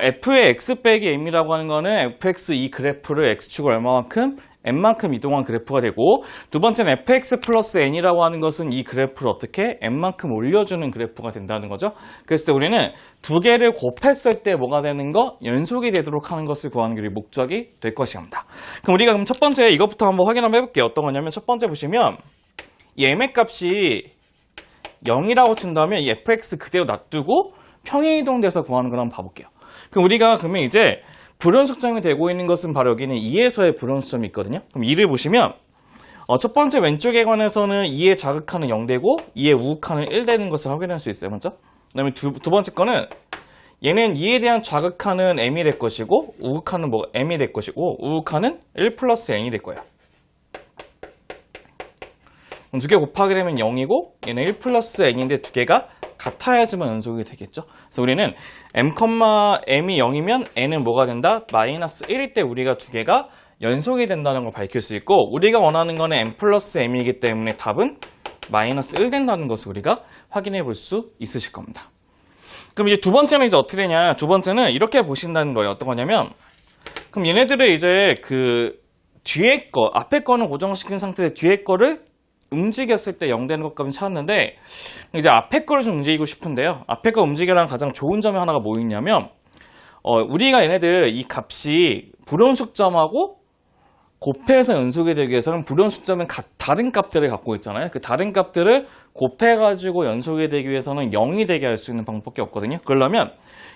f의 x 빼기 m이라고 하는 거는 fx 이 그래프를 x축을 얼마만큼 n만큼 이동한 그래프가 되고, 두 번째는 fx 플러스 n이라고 하는 것은 이 그래프를 어떻게 n만큼 올려주는 그래프가 된다는 거죠. 그랬을 때 우리는 두 개를 곱했을 때 뭐가 되는 거? 연속이 되도록 하는 것을 구하는 게 우리 목적이 될 것입니다. 그럼 우리가 그럼 첫 번째 이것부터 한번 확인 한번 해볼게요. 어떤 거냐면 첫 번째 보시면 이 m의 값이 0이라고 친다면 이 fx 그대로 놔두고 평행이동돼서 구하는 걸 한번 봐볼게요. 그럼 우리가 그러면 이제 불연속점이 되고 있는 것은 바로 여기는 2에서의 불연속점이 있거든요. 그럼 2를 보시면 첫 번째 왼쪽에 관해서는 2의 좌극하는 0 되고 2의 우극하는 1 되는 것을 확인할 수 있어요. 맞죠? 그 다음에 두 번째 거는 얘는 2에 대한 좌극하는 m이 될 것이고 우극하는 m이 될 것이고 우극하는 1 플러스 n이 될 거예요. 두 개 곱하게 되면 0이고 얘는 1 플러스 n인데 두 개가 같아야지만 연속이 되겠죠. 그래서 우리는 m이 0이면 n은 뭐가 된다? 마이너스 1일 때 우리가 두 개가 연속이 된다는 걸 밝힐 수 있고, 우리가 원하는 거는 n 플러스 m이기 때문에 답은 마이너스 1 된다는 것을 우리가 확인해 볼 수 있으실 겁니다. 그럼 이제 두 번째는 이제 어떻게 되냐? 두 번째는 이렇게 보신다는 거예요. 어떤 거냐면, 그럼 얘네들을 이제 그 뒤에 거, 앞에 거는 고정시킨 상태에서 뒤에 거를 움직였을 때 0 되는 것까지 찾았는데, 이제 앞에 거를 좀 움직이고 싶은데요. 앞에 거 움직이라는 가장 좋은 점이 하나가 뭐 있냐면, 우리가 얘네들 이 값이 불연속점하고 곱해서 연속이 되기 위해서는 불연속점은 다른 값들을 갖고 있잖아요. 그 다른 값들을 곱해가지고 연속이 되기 위해서는 0이 되게 할 수 있는 방법밖에 없거든요. 그러려면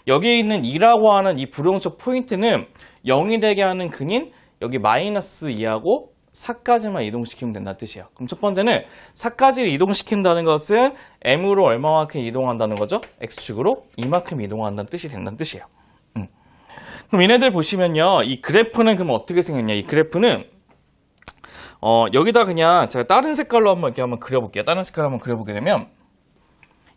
여기 있는 2라고 하는 이 불연속 포인트는 0이 되게 하는 근인 여기 마이너스 2하고 4까지만 이동시키면 된다는 뜻이에요. 그럼 첫 번째는 4까지를 이동시킨다는 것은 m으로 얼마만큼 이동한다는 거죠? x축으로 이만큼 이동한다는 뜻이 된다는 뜻이에요. 그럼 얘네들 보시면요, 이 그래프는 그럼 어떻게 생겼냐? 이 그래프는 여기다 그냥 제가 다른 색깔로 이렇게 한번 그려볼게요. 다른 색깔로 한번 그려보게 되면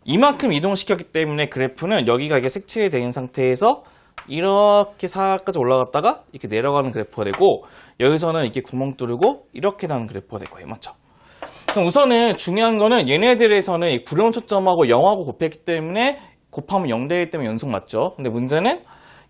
이만큼 이동시켰기 때문에 그래프는 여기가 이게 색칠이 된 상태에서 이렇게 4까지 올라갔다가 이렇게 내려가는 그래프가 되고, 여기서는 이렇게 구멍 뚫고 이렇게 나는 그래프가 될 거예요. 맞죠? 그럼 우선은 중요한 거는 얘네들에서는 이 불연속점하고 0하고 곱했기 때문에 곱하면 0 되기 때문에 연속 맞죠? 근데 문제는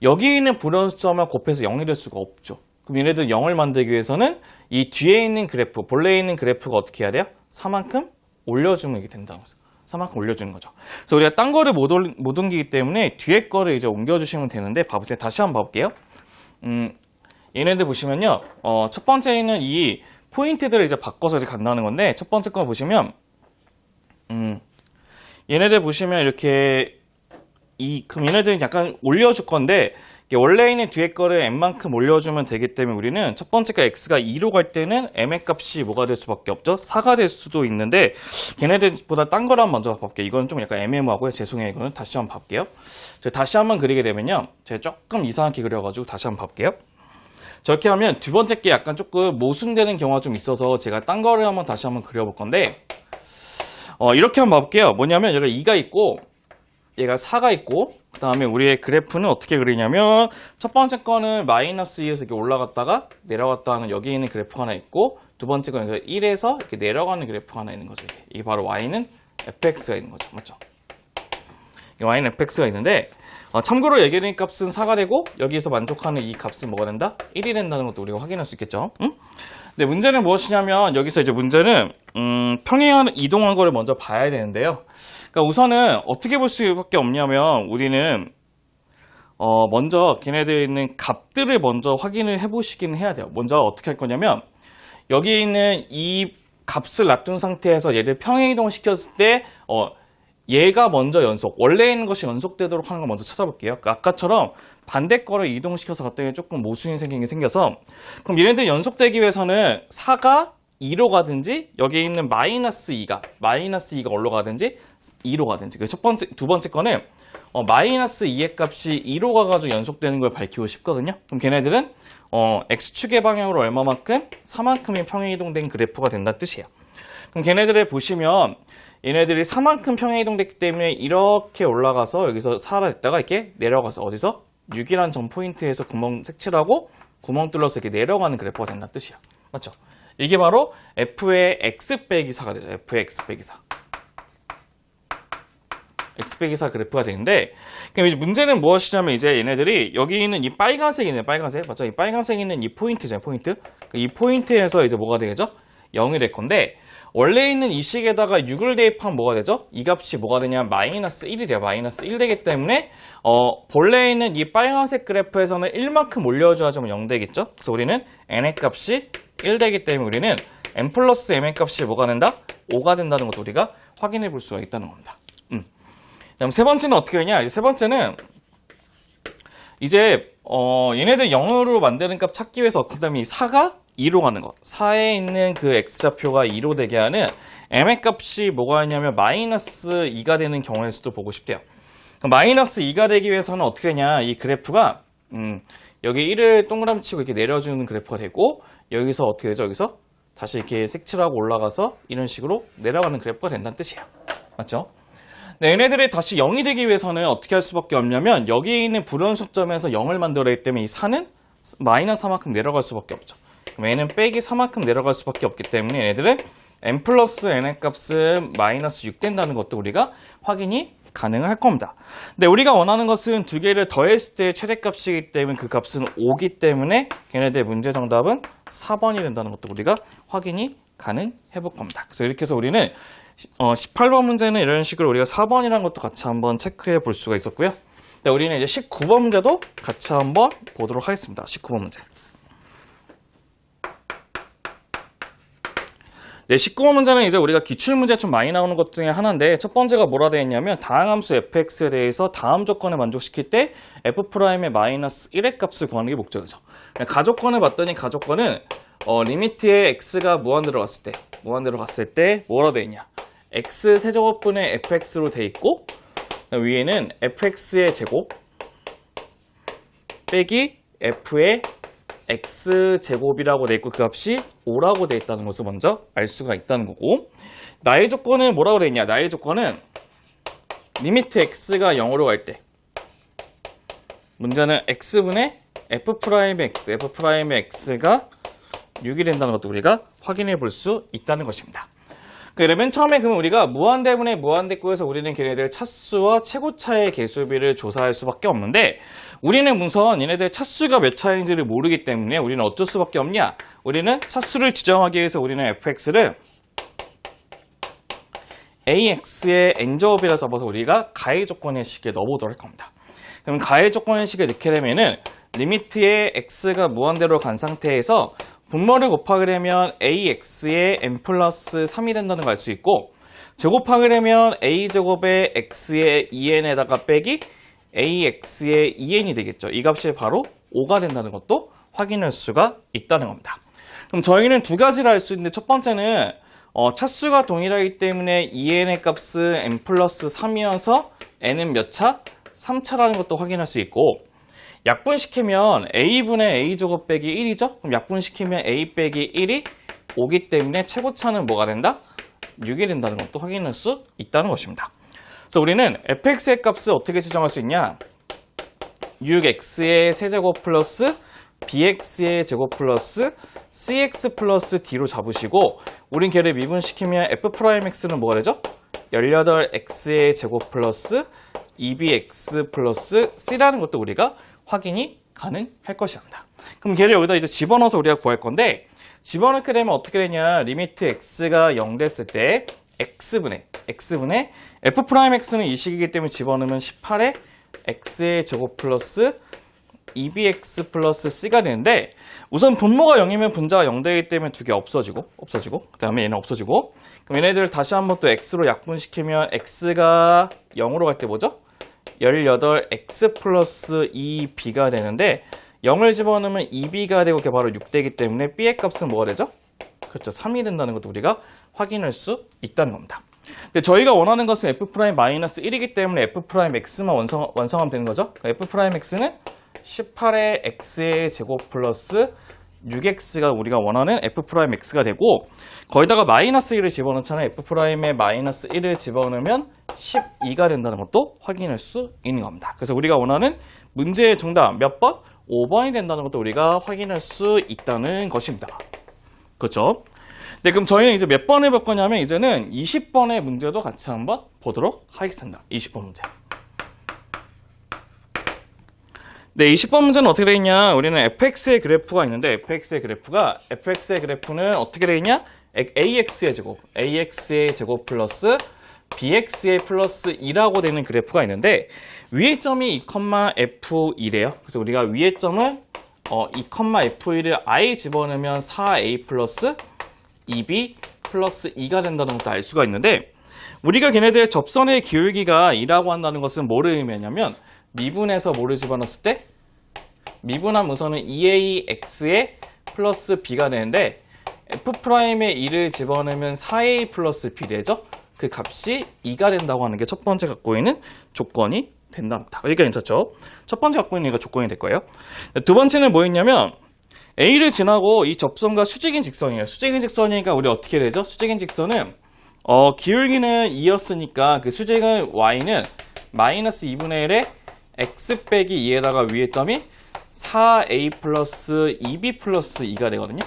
여기 있는 불연속점을 곱해서 0이 될 수가 없죠. 그럼 얘네들 0을 만들기 위해서는 이 뒤에 있는 그래프, 본래에 있는 그래프가 어떻게 해야 돼요? 4만큼 올려주면 이게 된다는 거죠. 4만큼 올려주는 거죠. 그래서 우리가 딴 거를 못 옮기기 때문에 뒤에 거를 이제 옮겨주시면 되는데, 봐보세요. 다시 한번 봐볼게요. 얘네들 보시면요, 첫 번째는 이 포인트들을 이제 바꿔서 이제 간다는 건데, 첫 번째 거 보시면, 얘네들 보시면 이렇게 그럼 얘네들은 약간 올려줄 건데, 원래 있는 뒤에 거를 m만큼 올려주면 되기 때문에 우리는 첫 번째가 x가 2로 갈 때는 m의 값이 뭐가 될 수밖에 없죠? 4가 될 수도 있는데, 걔네들보다 딴 거를 한번 먼저 볼게요. 이건 좀 약간 애매모하고요. 죄송해요. 이거는 다시 한번 볼게요. 다시 한번 그리게 되면요, 제가 조금 이상하게 그려가지고 다시 한번 볼게요. 저렇게 하면 두 번째 게 약간 조금 모순되는 경우가 좀 있어서 제가 딴 거를 한번 다시 한번 그려볼 건데, 이렇게 한번 볼게요. 뭐냐면 여기 2가 있고 얘가 4가 있고, 그 다음에 우리의 그래프는 어떻게 그리냐면 첫 번째 거는 마이너스 2에서 이렇게 올라갔다가 내려갔다 하는 여기 있는 그래프가 하나 있고, 두 번째 거는 1에서 이렇게 내려가는 그래프가 하나 있는 거죠. 이게 바로 y는 fx가 있는 거죠. 맞죠? 이 y는 fx가 있는데, 참고로 얘기하는 값은 4가 되고 여기에서 만족하는 이 값은 뭐가 된다? 1이 된다는 것도 우리가 확인할 수 있겠죠. 응? 근데 문제는 무엇이냐면 여기서 이제 문제는 평행하는 이동한 거를 먼저 봐야 되는데요. 그러니까 우선은 어떻게 볼 수밖에 없냐면 우리는 먼저 걔네들 있는 값들을 먼저 확인을 해보시기는 해야 돼요. 먼저 어떻게 할 거냐면 여기 있는 이 값을 놔둔 상태에서 얘를 평행 이동시켰을 때 얘가 먼저 원래 있는 것이 연속되도록 하는 걸 먼저 찾아볼게요. 그러니까 아까처럼 반대 거를 이동시켜서 갔더니 조금 모순이 생긴 게 생겨서, 그럼 얘네들 연속되기 위해서는 4가 2로 가든지 여기 있는 마이너스 2가 올라가든지 2로 가든지. 두 번째 거는 마이너스 2의 값이 2로 가가지고 연속되는 걸 밝히고 싶거든요. 그럼 걔네들은 x축의 방향으로 얼마만큼? 4만큼이 평행이동된 그래프가 된다는 뜻이에요. 그럼 걔네들을 보시면 얘네들이 4만큼 평행이동됐기 때문에 이렇게 올라가서 여기서 4라 했다가 이렇게 내려가서 어디서 6이라는 점 포인트에서 구멍 색칠하고 구멍 뚫러서 이렇게 내려가는 그래프가 된다는 뜻이야. 맞죠? 이게 바로 f의 x 빼기 4가 되죠. f의 x 빼기 4. x 빼기 4 그래프가 되는데, 그럼 이제 문제는 무엇이냐면 이제 얘네들이 여기 있는 이 빨간색이 있네, 빨간색. 맞죠? 이 빨간색 있는 이 포인트잖아요, 포인트. 이 포인트에서 이제 뭐가 되겠죠? 0이 될 건데, 원래 있는 이 식에다가 6을 대입하면 뭐가 되죠? 이 값이 뭐가 되냐면 마이너스 1이 돼요. 마이너스 1 되기 때문에, 본래 있는 이 빨간색 그래프에서는 1만큼 올려줘야지만 0 되겠죠? 그래서 우리는 n의 값이 1 되기 때문에 우리는 n 플러스 m의 값이 뭐가 된다? 5가 된다는 것도 우리가 확인해 볼 수가 있다는 겁니다. 그다음 세 번째는 어떻게 되냐? 세 번째는 이제 얘네들 0으로 만드는 값 찾기 위해서 어떻게 하면 이 4가 2로 가는 거. 4에 있는 그 x좌표가 2로 되게 하는 m의 값이 뭐가 있냐면 마이너스 2가 되는 경우의 수도 보고 싶대요. 마이너스 2가 되기 위해서는 어떻게 되냐? 이 그래프가 여기 1을 동그라미 치고 이렇게 내려주는 그래프가 되고, 여기서 어떻게 되죠? 여기서 다시 이렇게 색칠하고 올라가서 이런 식으로 내려가는 그래프가 된다는 뜻이에요. 맞죠? 네, 얘네들이 다시 0이 되기 위해서는 어떻게 할 수밖에 없냐면 여기 있는 불연속점에서 0을 만들어야 하기 때문에 이 4는 마이너스 4만큼 내려갈 수밖에 없죠. 그럼 얘는 빼기 4만큼 내려갈 수밖에 없기 때문에 얘네들은 n 플러스 n의 값은 마이너스 6 된다는 것도 우리가 확인이 가능을 할 겁니다. 근데 우리가 원하는 것은 두 개를 더했을 때 최대값이기 때문에 그 값은 5기 때문에 걔네들의 문제 정답은 4번이 된다는 것도 우리가 확인이 가능해 볼 겁니다. 그래서 이렇게 해서 우리는 18번 문제는 이런 식으로 우리가 4번이라는 것도 같이 한번 체크해 볼 수가 있었고요. 네, 우리는 이제 19번 문제도 같이 한번 보도록 하겠습니다. 19번 문제. 네, 19번 문제는 이제 우리가 기출문제 좀 많이 나오는 것 중에 하나인데, 첫 번째가 뭐라 되어 있냐면 다항함수 fx에 대해서 다음 조건을 만족시킬 때 f'의 마이너스 1의 값을 구하는 게 목적이죠. 가조건을 봤더니 가조건은 리미트에 x가 무한대로 갔을 때 뭐라 되어 있냐? x 세제곱분의 fx로 되어 있고, 위에는 fx의 제곱 빼기 f의 x제곱이라고 되어 있고 그 값이 5라고 되어 있다는 것을 먼저 알 수가 있다는 거고, 나의 조건은 뭐라고 되어 있냐? 나의 조건은 리미트 x가 0으로 갈 때 문제는 x분의 f'의 x가 6이 된다는 것도 우리가 확인해 볼 수 있다는 것입니다. 그러면 처음에 그러면 우리가 무한대분의 무한대꾸에서 우리는 걔네들 차수와 최고차의 개수비를 조사할 수밖에 없는데, 우리는 우선 얘네들 차수가 몇 차인지를 모르기 때문에 우리는 어쩔 수밖에 없냐? 우리는 차수를 지정하기 위해서 우리는 fx를 ax의 n제곱이라 잡아서 우리가 가해 조건의 식에 넣어보도록 할 겁니다. 그럼 가해 조건의 식에 넣게 되면은 리미트에 x가 무한대로 간 상태에서 분모를 곱하게 되면 ax의 n 플러스 3이 된다는 걸 알 수 있고, 제곱하게 되면 a제곱의 x의 2n에다가 빼기 ax의 2n이 되겠죠. 이 값이 바로 5가 된다는 것도 확인할 수가 있다는 겁니다. 그럼 저희는 두 가지를 알 수 있는데, 첫 번째는 차수가 동일하기 때문에 2n의 값은 n 플러스 3이어서 n은 몇 차? 3차라는 것도 확인할 수 있고, 약분시키면 a분의 a제곱 빼기 1이죠? 그럼 약분시키면 a 빼기 1이 5기 때문에 최고차는 뭐가 된다? 6이 된다는 것도 확인할 수 있다는 것입니다. 그래서 우리는 fx의 값을 어떻게 지정할 수 있냐? 6x의 세제곱 플러스 bx의 제곱 플러스 cx 플러스 d로 잡으시고, 우린 걔를 미분시키면 f'x는 뭐가 되죠? 18x의 제곱 플러스 2bx 플러스 c라는 것도 우리가 확인이 가능할 것입니다. 그럼 걔를 여기다 이제 집어넣어서 우리가 구할 건데, 집어넣게 되면 어떻게 되냐? 리미트 x가 0 됐을 때 x분의 f'x는 이 식이기 때문에 집어넣으면 18에 x의 제곱 플러스 2bx 플러스 c가 되는데, 우선 분모가 0이면 분자가 0 되기 때문에 두 개 없어지고 그 다음에 얘는 없어지고, 그럼 얘네들을 다시 한번 또 x로 약분시키면 x가 0으로 갈 때 뭐죠? 18x 플러스 2b가 되는데, 0을 집어넣으면 2b가 되고 그게 바로 6 되기 때문에 b의 값은 뭐가 되죠? 그렇죠, 3이 된다는 것도 우리가 확인할 수 있다는 겁니다. 근데 저희가 원하는 것은 f'-1이기 때문에 f'x만 완성하면 되는 거죠. 그러니까 f'x는 18의 x의 제곱 플러스 6x가 우리가 원하는 f'x가 되고, 거기다가 마이너스 1을 집어넣잖아요. f'의 마이너스 1을 집어넣으면 12가 된다는 것도 확인할 수 있는 겁니다. 그래서 우리가 원하는 문제의 정답 몇 번? 5번이 된다는 것도 우리가 확인할 수 있다는 것입니다. 그렇죠? 네, 그럼 저희는 이제 몇 번 해볼 거냐면 이제는 20번의 문제도 같이 한번 보도록 하겠습니다. 20번 문제. 네, 20번 문제는 어떻게 되어 있냐? 우리는 fx의 그래프가 있는데 fx의 그래프는 어떻게 되어 있냐? ax의 제곱 플러스 bx의 플러스 2라고 되는 그래프가 있는데 위의 점이 2,f1이래요. 그래서 우리가 위의 점을 2,f1을 a에 집어넣으면 4a 플러스 2b 플러스 2가 된다는 것도 알 수가 있는데 우리가 걔네들의 접선의 기울기가 2라고 한다는 것은 뭐를 의미하냐면 미분에서 뭐를 집어넣었을 때 미분한 우선은 2ax에 플러스 b가 되는데 f'의 2를 집어넣으면 4a 플러스 b래죠. 그 값이 2가 된다고 하는 게 첫 번째 갖고 있는 조건이 된답니다. 여기가 괜찮죠? 첫 번째 갖고 있는 게 조건이 될 거예요. 두 번째는 뭐였냐면 A를 지나고 이 접선과 수직인 직선이에요. 수직인 직선이니까 우리 어떻게 되죠? 수직인 직선은 기울기는 2였으니까 그 수직은 y는 마이너스 2분의 1에 x 빼기 2에다가 위의 점이 4a 플러스 2b 플러스 2가 되거든요.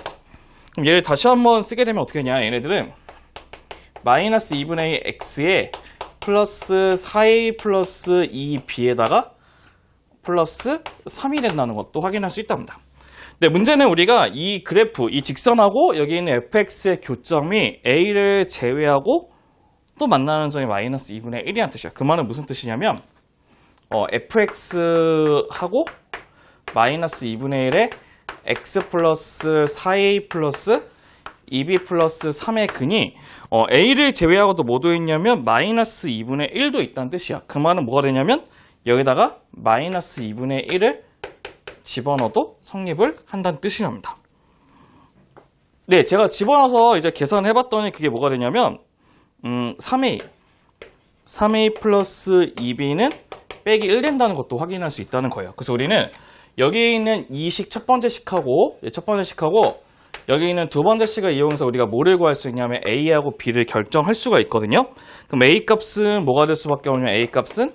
그럼 얘를 다시 한번 쓰게 되면 어떻게 되냐? 얘네들은 마이너스 2분의 1x에 플러스 4a 플러스 2b에다가 플러스 3이 된다는 것도 확인할 수 있답니다. 네, 문제는 우리가 이 그래프, 이 직선하고 여기 있는 fx의 교점이 a를 제외하고 또 만나는 점이 마이너스 2분의 1이라는 뜻이야. 그 말은 무슨 뜻이냐면 fx하고 마이너스 2분의 1에 x 플러스 4a 플러스 2b 플러스 3의 근이 a를 제외하고도 뭐 도 있냐면 마이너스 2분의 1도 있다는 뜻이야. 그 말은 뭐가 되냐면 여기다가 마이너스 2분의 1을 집어넣어도 성립을 한다는 뜻이랍니다. 네, 제가 집어넣어서 이제 계산을 해봤더니 그게 뭐가 되냐면 3a 플러스 2b는 빼기 1 된다는 것도 확인할 수 있다는 거예요. 그래서 우리는 여기 있는 이 식 첫 번째 식하고 여기 있는 두 번째 식을 이용해서 우리가 뭐를 구할 수 있냐면 a하고 b를 결정할 수가 있거든요. 그럼 a 값은 뭐가 될 수밖에 없냐면 a 값은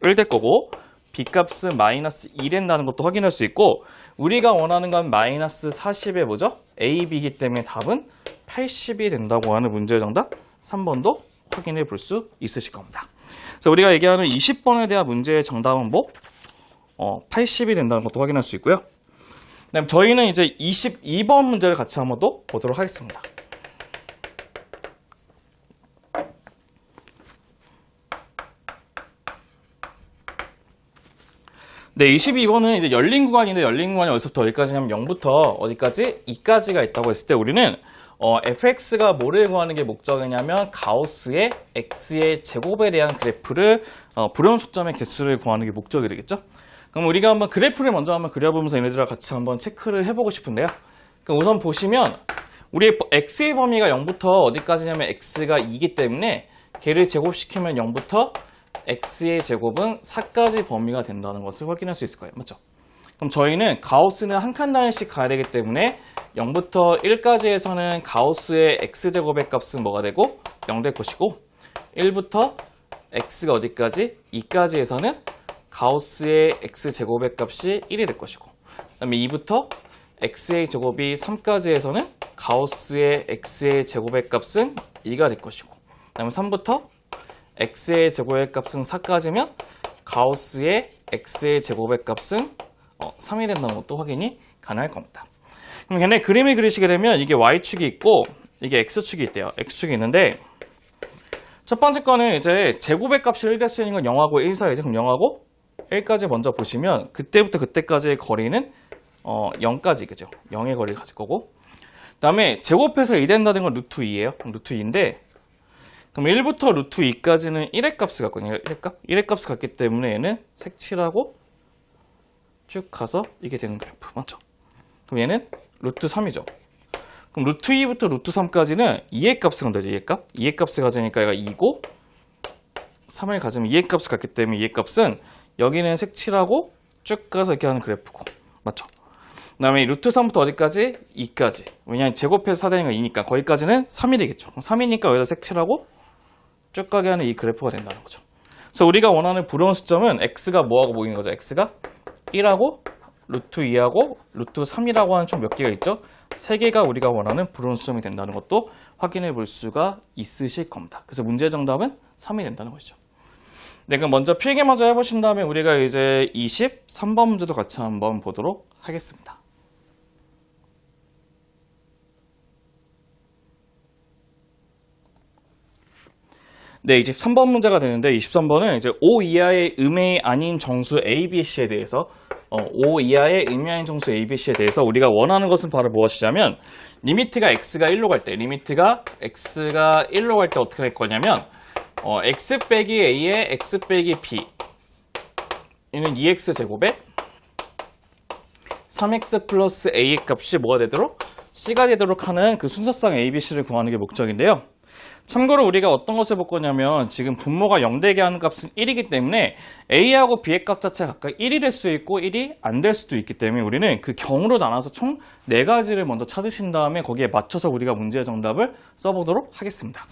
1 될 거고 b 값은 마이너스 2 된다는 것도 확인할 수 있고 우리가 원하는 건 마이너스 40의 뭐죠? a, b이기 때문에 답은 80이 된다고 하는 문제의 정답 3번도 확인해 볼 수 있으실 겁니다. 그래서 우리가 얘기하는 20번에 대한 문제의 정답은 뭐? 80이 된다는 것도 확인할 수 있고요. 그다음 저희는 이제 22번 문제를 같이 한번 더 보도록 하겠습니다. 네, 22번은 이제 열린 구간인데 열린 구간이 어디서부터 어디까지냐면 0부터 어디까지? 2까지가 있다고 했을 때 우리는 fx가 뭐를 구하는 게 목적이냐면 가우스의 x의 제곱에 대한 그래프를 불연 초점의 개수를 구하는 게 목적이 되겠죠? 그럼 우리가 한번 그래프를 먼저 한번 그려보면서 얘네들과 같이 한번 체크를 해보고 싶은데요. 그럼 우선 보시면 우리 x의 범위가 0부터 어디까지냐면 x가 2이기 때문에 걔를 제곱시키면 0부터 x의 제곱은 4까지 범위가 된다는 것을 확인할 수 있을 거예요. 맞죠? 그럼 저희는 가우스는 한 칸 단위씩 가야 되기 때문에 0부터 1까지에서는 가우스의 x제곱의 값은 뭐가 되고 0 될 것이고 1부터 x가 어디까지? 2까지에서는 가우스의 x제곱의 값이 1이 될 것이고 그 다음에 2부터 x의 제곱이 3까지에서는 가우스의 x의 제곱의 값은 2가 될 것이고 그 다음에 3부터 x의 제곱의 값은 4까지면 가우스의 x의 제곱의 값은 3이 된다는 것도 확인이 가능할 겁니다. 그럼 걔네 그림을 그리시게 되면 이게 y축이 있고 이게 x축이 있대요. x축이 있는데 첫 번째 거는 이제 제곱의 값이 1 될 수 있는 건 0하고 1 사이죠. 그럼 0하고 1까지 먼저 보시면 그때부터 그때까지의 거리는 0까지 그죠? 0의 거리를 가질 거고 그 다음에 제곱해서 2 된다는 건 루트 2예요. 그럼 루트 2인데 그럼 1부터 루트 2까지는 1의 값을 갖거든요. 1의 값을 갖기 때문에 얘는 색칠하고 쭉 가서 이게 되는 그래프 맞죠? 그럼 얘는 루트 3이죠. 그럼 루트 2부터 루트 3까지는 2의 값을 건다죠. 2의 값? 2의 값을 가지니까 얘가 2고 3을 가지면 2의 값을 갖기 때문에 2의 값은 여기는 색칠하고 쭉 가서 이렇게 하는 그래프고 맞죠? 그 다음에 루트 3부터 어디까지? 2까지. 왜냐하면 제곱해서 4되는 건 2니까 거기까지는 3이 되겠죠. 그럼 3이니까 여기다 색칠하고 쭉 가게 하는 이 그래프가 된다는 거죠. 그래서 우리가 원하는 불연 수점은 x가 뭐하고 보이는 거죠? x가 1하고 루트 2하고 루트 3이라고 하는 총 몇 개가 있죠? 3개가 우리가 원하는 불온수점이 된다는 것도 확인해 볼 수가 있으실 겁니다. 그래서 문제 정답은 3이 된다는 것이죠. 네, 그럼 먼저 필기 먼저 해보신 다음에 우리가 이제 23번 문제도 같이 한번 보도록 하겠습니다. 네, 23번 문제가 되는데 23번은 이제 5 이하의 음의 아닌 정수 A, B, C에 대해서 5 이하의 음의 아닌 정수 A, B, C에 대해서 우리가 원하는 것은 바로 무엇이냐면 리미트가 x가 1로 갈 때 리미트가 x가 1로 갈 때 어떻게 될 거냐면 x 빼기 a의 x 빼기 b 이는 2x 제곱에 3x 플러스 a의 값이 뭐가 되도록? c가 되도록 하는 그 순서상 a, b, c를 구하는 게 목적인데요. 참고로 우리가 어떤 것을 볼 거냐면 지금 분모가 0되게 하는 값은 1이기 때문에 a하고 b의 값 자체가 각각 1이 될 수 있고 1이 안 될 수도 있기 때문에 우리는 그 경우로 나눠서 총 4가지를 먼저 찾으신 다음에 거기에 맞춰서 우리가 문제의 정답을 써보도록 하겠습니다.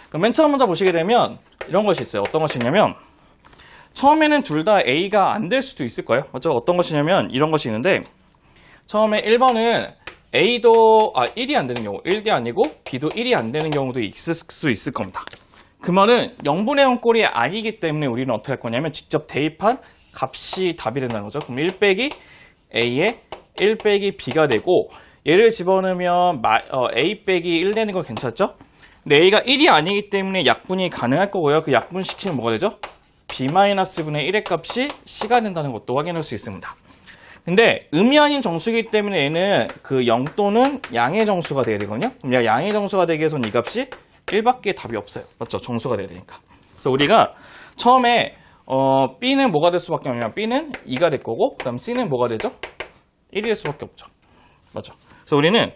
그럼 맨 처음 먼저 보시게 되면 이런 것이 있어요. 어떤 것이냐면 처음에는 둘 다 a가 안 될 수도 있을 거예요. 맞죠? 어떤 것이냐면 이런 것이 있는데 처음에 1번은 A도 1이 안 되는 경우, 1이 아니고 B도 1이 안 되는 경우도 있을 수 있을 겁니다. 그 말은 0분의 0 꼴이 아니기 때문에 우리는 어떻게 할 거냐면 직접 대입한 값이 답이 된다는 거죠. 그럼 1 빼기 A에 1 빼기 B가 되고 얘를 집어넣으면 A 빼기 1 되는 거 괜찮죠? 근데 A가 1이 아니기 때문에 약분이 가능할 거고요. 그 약분시키면 뭐가 되죠? B-분의 1의 값이 C가 된다는 것도 확인할 수 있습니다. 근데 음이 아닌 정수이기 때문에 얘는 그 0 또는 양의 정수가 돼야 되거든요. 그럼 양의 정수가 되기 위해서는 이 값이 1밖에 답이 없어요. 맞죠? 정수가 돼야 되니까. 그래서 우리가 처음에 B는 뭐가 될 수밖에 없냐면 B는 2가 될 거고 그 다음 C는 뭐가 되죠? 1이 될 수밖에 없죠. 맞죠? 그래서 우리는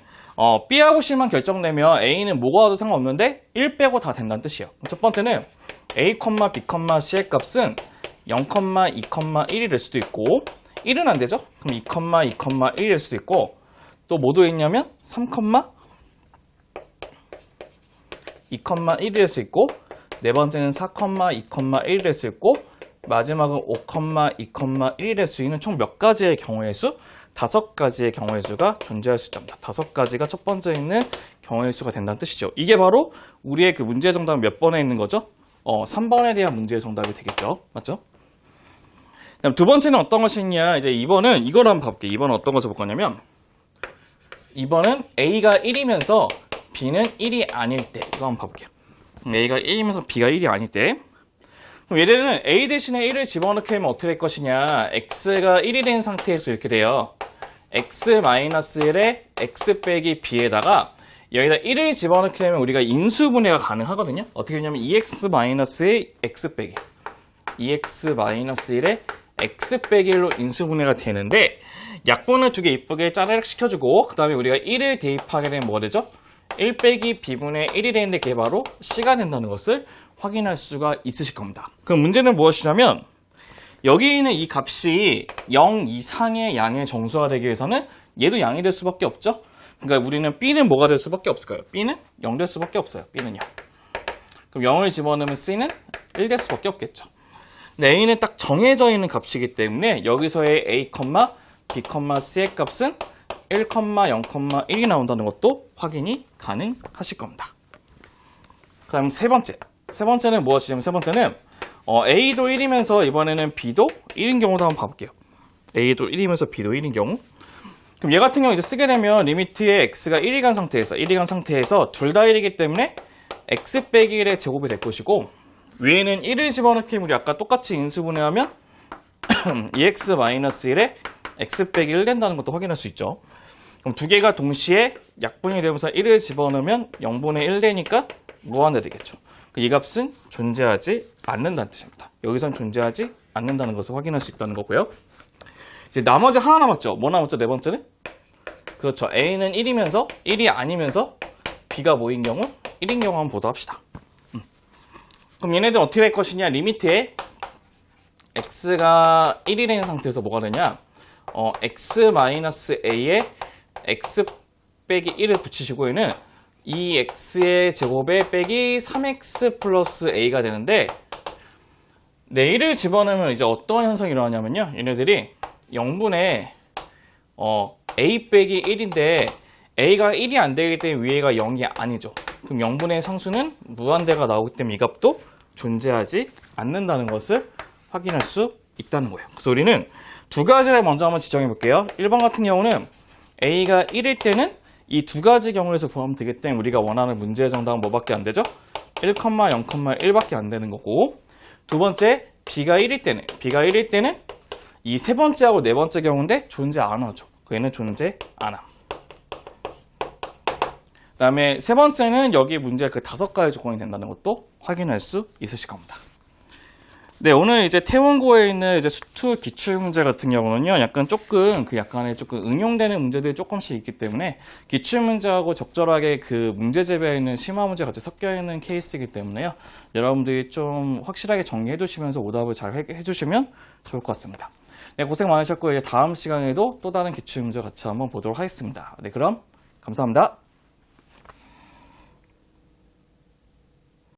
B하고 C만 결정되면 A는 뭐가 와도 상관없는데 1 빼고 다 된다는 뜻이에요. 첫 번째는 A, B, C의 값은 0, 2, 1이 될 수도 있고 1은 안 되죠? 그럼 2, 2, 1일 수도 있고 또 뭐 들어있냐면 3, 2, 1이 될 수 있고 네 번째는 4, 2, 1이 될 수 있고 마지막은 5, 2, 1이 될 수 있는 총 몇 가지의 경우의 수? 5가지의 경우의 수가 존재할 수 있답니다. 5가지가 첫 번째 있는 경우의 수가 된다는 뜻이죠. 이게 바로 우리의 그 문제의 정답은 몇 번에 있는 거죠? 3번에 대한 문제의 정답이 되겠죠. 맞죠? 그다음 두 번째는 어떤 것이냐? 이제 2번은 이걸 한번 봐볼게요. 2번은 어떤 것을 볼 거냐면 2번은 A가 1이면서 B는 1이 아닐 때 이거 한번 봐볼게요. A가 1이면서 B가 1이 아닐 때 그럼 얘네는 A 대신에 1을 집어넣게 하면 어떻게 될 것이냐? X가 1이 된 상태에서 이렇게 돼요. X-1에 X 빼기 B에다가 여기다 1을 집어넣게 되면 우리가 인수분해가 가능하거든요. 어떻게 되냐면 2x-의 X 빼기 2x-1에 x 빼기 1로 인수분해가 되는데 약분을 두 개 이쁘게 짜르륵 시켜주고 그 다음에 우리가 1을 대입하게 되면 뭐가 되죠? 1 빼기 b분의 1이 되는데 그게 바로 c가 된다는 것을 확인할 수가 있으실 겁니다. 그럼 문제는 무엇이냐면 여기 있는 이 값이 0 이상의 양의 정수가 되기 위해서는 얘도 양이 될 수밖에 없죠? 그러니까 우리는 b는 뭐가 될 수밖에 없을까요? b는 0 될 수밖에 없어요. b는요. 그럼 0을 집어넣으면 c는 1 될 수밖에 없겠죠. 근데 a는 딱 정해져 있는 값이기 때문에 여기서의 a, b, c의 값은 1, 0, 1이 나온다는 것도 확인이 가능하실 겁니다. 그 다음 세 번째는 무엇이냐면 세 번째는 a도 1이면서 이번에는 b도 1인 경우도 한번 봐볼게요. a도 1이면서 b도 1인 경우 그럼 얘 같은 경우 이제 쓰게 되면 리미트에 x가 1이 간 상태에서 둘 다 1이기 때문에 x 빼기 1의 제곱이 될 것이고 위에는 1을 집어넣기 우리 아까 똑같이 인수분해하면 2x-1에 x 빼기 1 된다는 것도 확인할 수 있죠. 그럼 두 개가 동시에 약분이 되면서 1을 집어넣으면 0분의 1 되니까 무한대 되겠죠. 이 값은 존재하지 않는다는 뜻입니다. 여기선 존재하지 않는다는 것을 확인할 수 있다는 거고요. 이제 나머지 하나 남았죠. 뭐 남았죠? 네 번째는? 그렇죠. A는 1이면서 1이 아니면서 B가 뭐인 경우? 1인 경우 한번 보도록 합시다. 그럼 얘네들 어떻게 될 것이냐? 리미트에 x가 1이 되는 상태에서 뭐가 되냐? x-a에 x 빼기 1을 붙이시고 얘는 2x의 제곱에 빼기 3x 플러스 a가 되는데 네, 1을 집어넣으면 이제 어떤 현상이 일어나냐면요. 얘네들이 0분의 a 빼기 1인데 a가 1이 안 되기 때문에 위에가 0이 아니죠. 그럼 0분의 상수는 무한대가 나오기 때문에 이 값도 존재하지 않는다는 것을 확인할 수 있다는 거예요. 그래서 우리는 두 가지를 먼저 한번 지정해 볼게요. 1번 같은 경우는 a가 1일 때는 이 두 가지 경우에서 구하면 되기 때문에 우리가 원하는 문제의 정답은 뭐밖에 안 되죠? 1,0,1밖에 안 되는 거고, 두 번째 b가 1일 때는 이 세 번째하고 네 번째 경우인데 존재 안 하죠. 얘는 존재 안 함. 그 다음에 세 번째는 여기 문제 그 5가지 조건이 된다는 것도 확인할 수 있으실 겁니다. 네, 오늘 이제 태원고에 있는 이제 수투 기출 문제 같은 경우는요, 약간의 조금 응용되는 문제들이 조금씩 있기 때문에 기출 문제하고 적절하게 그 문제 제배에 있는 심화 문제 같이 섞여 있는 케이스이기 때문에요. 여러분들이 좀 확실하게 정리해 두시면서 오답을 잘 해주시면 좋을 것 같습니다. 네, 고생 많으셨고, 이제 다음 시간에도 또 다른 기출 문제 같이 한번 보도록 하겠습니다. 네, 그럼 감사합니다.